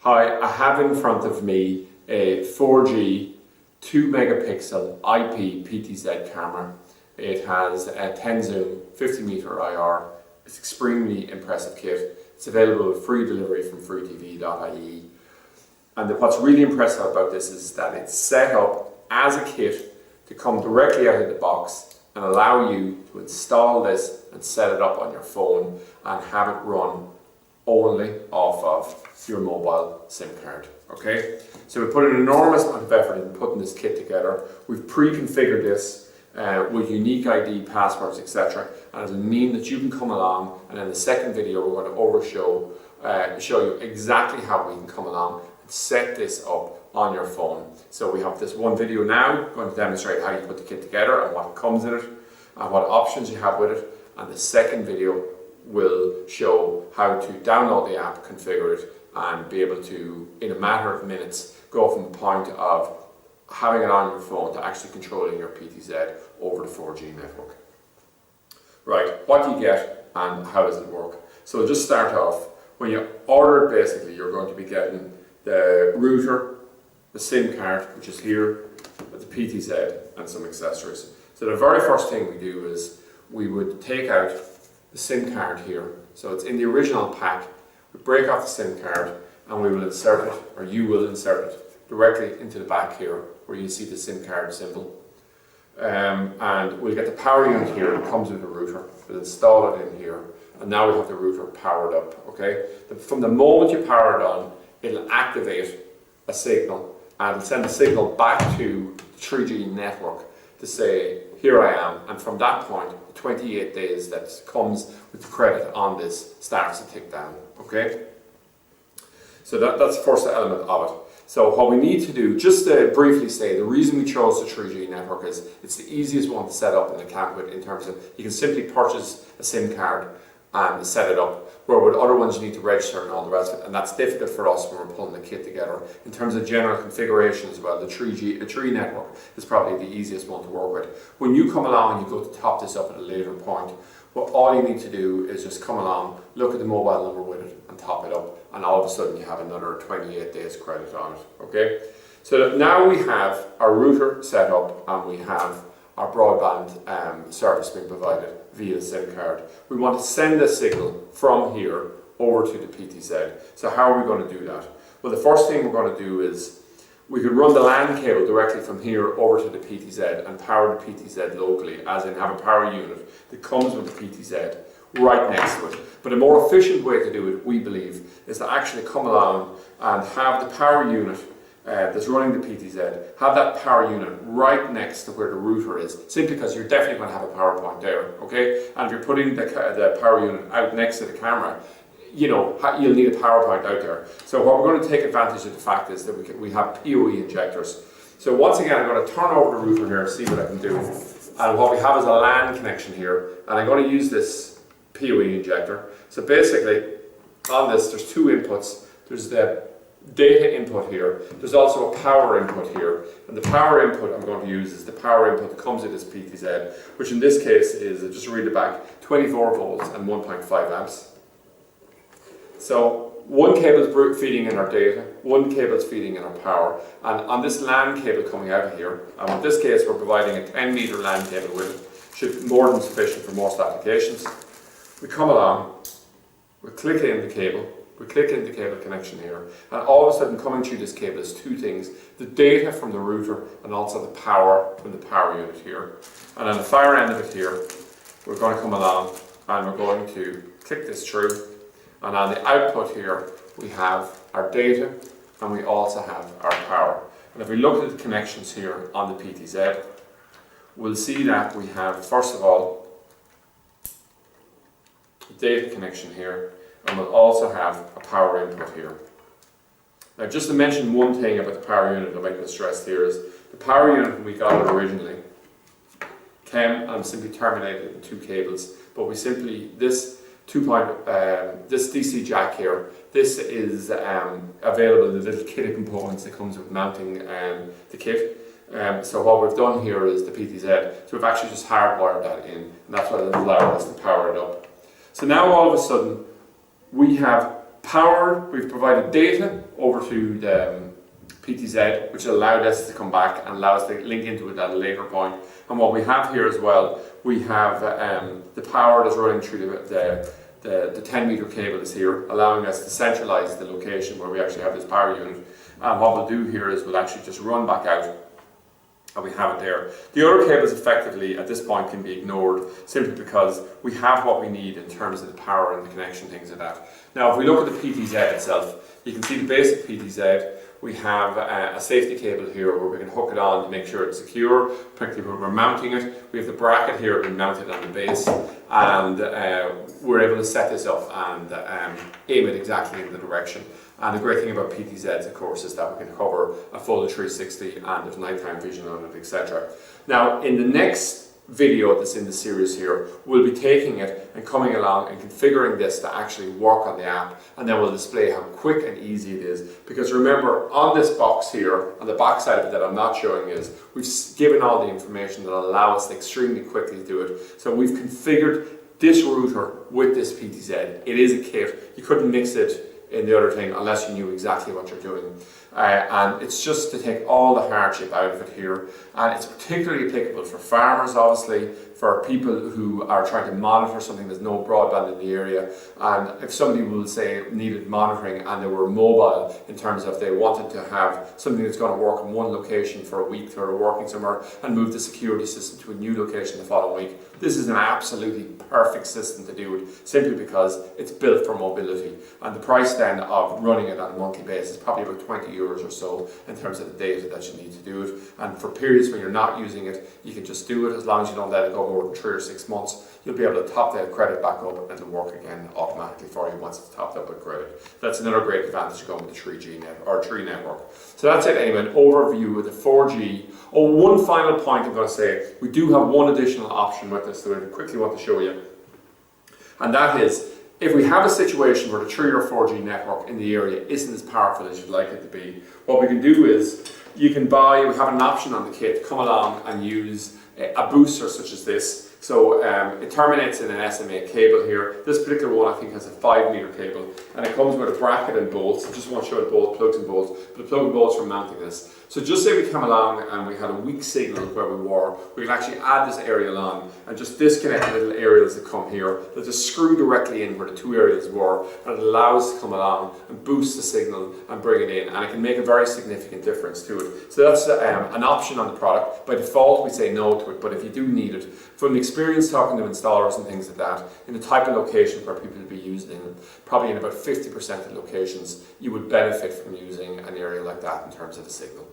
Hi, I have in front of me a 4G 2 megapixel IP PTZ camera. It has a 10 zoom, 50 meter IR. It's an extremely impressive kit. It's available with free delivery from freetv.ie. And what's really impressive about this is that it's set up as a kit to come directly out of the box and allow you to install this and set it up on your phone and have it run only off of your mobile SIM card. Okay, so we put an enormous amount of effort in putting this kit together. We've pre-configured this with unique ID, passwords, etc., and it'll mean that you can come along, and in the second video we're going to show you exactly how we can come along and set this up on your phone. So we have this one video now going to demonstrate how you put the kit together and what comes in it and what options you have with it, and the second video will show how to download the app, configure it, and be able to, in a matter of minutes, go from the point of having it on your phone to actually controlling your PTZ over the 4G network. Right, what do you get and how does it work? So just start off, when you order it, basically you're going to be getting the router, the SIM card, which is here, the PTZ, and some accessories. So the very first thing we do is we would take out the SIM card here. So it's in the original pack. We break off the SIM card and we will insert it, or you will insert it, directly into the back here where you see the SIM card symbol. And we'll get the power unit here that comes with the router. We'll install it in here, and now we have the router powered up. Okay. From the moment you power it on, it'll activate a signal and it'll send a signal back to the 3G network to say, here I am, and from that point, the 28 days that comes with the credit on this starts to tick down, okay? So that's the first element of it. So what we need to do, just to briefly say, the reason we chose the 3G network is it's the easiest one to set up in account with, in terms of you can simply purchase a SIM card and set it up, where with other ones you need to register and all the rest of it, and that's difficult for us when we're pulling the kit together. In terms of general configuration as well, the 3 network is probably the easiest one to work with. When you come along and you go to top this up at a later point, well, all you need to do is just come along, look at the mobile number with it and top it up, and all of a sudden you have another 28 days credit on it, okay? So now we have our router set up and we have our broadband service being provided via the SIM card. We want to send a signal from here over to the PTZ. So how are we going to do that? Well, the first thing we're going to do is we could run the LAN cable directly from here over to the PTZ and power the PTZ locally, as in have a power unit that comes with the PTZ right next to it. But a more efficient way to do it, we believe, is to actually come along and have the power unit that's running the PTZ, have that power unit right next to where the router is, simply because you're definitely going to have a power point there, okay? And if you're putting the power unit out next to the camera, you know, you'll need a power point out there. So what we're going to take advantage of the fact is that we have PoE injectors. So once again, I'm going to turn over the router here and see what I can do. And what we have is a LAN connection here, and I'm going to use this PoE injector. So basically, on this, there's two inputs. There's the data input here. There's also a power input here, and the power input I'm going to use is the power input that comes with this PTZ, which in this case is, just read it back, 24 volts and 1.5 amps. So one cable is feeding in our data, one cable is feeding in our power, and on this LAN cable coming out of here, and in this case we're providing a 10 meter LAN cable with it, should be more than sufficient for most applications. We come along, we click in the cable, we click into the cable connection here, and all of a sudden coming through this cable is two things: the data from the router and also the power from the power unit here. And on the far end of it here, we're going to come along and we're going to click this through, and on the output here we have our data and we also have our power. And if we look at the connections here on the PTZ, we'll see that we have, first of all, a data connection here, and we'll also have a power input here. Now, just to mention one thing about the power unit I'm making stress here is the power unit when we got it originally came and simply terminated in two cables, but we simply, this DC jack here, this is available in the little kit of components that comes with mounting the kit. So what we've done here is the PTZ, so we've actually just hardwired that in, and that's what allowed us to power it up. So now all of a sudden we have Power, we've provided data over to the PTZ, which allowed us to come back and allow us to link into it at a later point. And what we have here as well, we have the power that's running through the 10 meter cable is here, allowing us to centralize the location where we actually have this power unit. And what we'll do here is we'll actually just run back out, and we have it there. The other cables effectively at this point can be ignored simply because we have what we need in terms of the power and the connection, things like that. Now if we look at the PTZ itself, you can see the basic PTZ. We have a safety cable here where we can hook it on to make sure it's secure, particularly when we're mounting it. We have the bracket here being mounted on the base, and we're able to set this up and aim it exactly in the direction. And the great thing about PTZs, of course, is that we can cover a full 360 and there's nighttime vision on it, etc. Now, in the next video that's in the series here, we'll be taking it and coming along and configuring this to actually work on the app, and then we'll display how quick and easy it is. Because remember, on this box here, on the back side of it that I'm not showing is, we've given all the information that will allow us to extremely quickly do it. So we've configured this router with this PTZ. It is a kit. You couldn't mix it in the other thing unless you knew exactly what you're doing. And it's just to take all the hardship out of it here, and it's particularly applicable for farmers, obviously, for people who are trying to monitor something. There's no broadband in the area, and if somebody will say needed monitoring and they were mobile in terms of they wanted to have something that's going to work in one location for a week, or working somewhere, and move the security system to a new location the following week, this is an absolutely perfect system to do it, simply because it's built for mobility. And the price then of running it on a monthly basis is probably about 20 euros or so in terms of the data that you need to do it. And for periods when you're not using it, you can just do it. As long as you don't let it go more than 3 or 6 months, you'll be able to top that credit back up and it'll work again automatically for you once it's topped up with credit. That's another great advantage of going with the 3G net or 3 network. So that's it anyway, an overview of the 4G. Oh, one final point I'm going to say, we do have one additional option with this that I quickly want to show you. And that is, if we have a situation where the 3 or 4G network in the area isn't as powerful as you'd like it to be, what we can do is, we have an option on the kit to come along and use a booster such as this. So it terminates in an SMA cable here. This particular one I think has a 5 meter cable, and it comes with a bracket and bolts. I just want to show the both plugs and bolts, but the plug and bolts for mounting this. So just say we come along and we had a weak signal where we were, we can actually add this aerial on and just disconnect the little aerials that come here. There's a screw directly in where the 2 aerials were, and it allows us to come along and boost the signal and bring it in, and it can make a very significant difference to it. So that's an option on the product. By default we say no to it, but if you do need it, from experience talking to installers and things like that, in the type of location where people will be using it, probably in about 50% of locations, you would benefit from using an area like that in terms of the signal.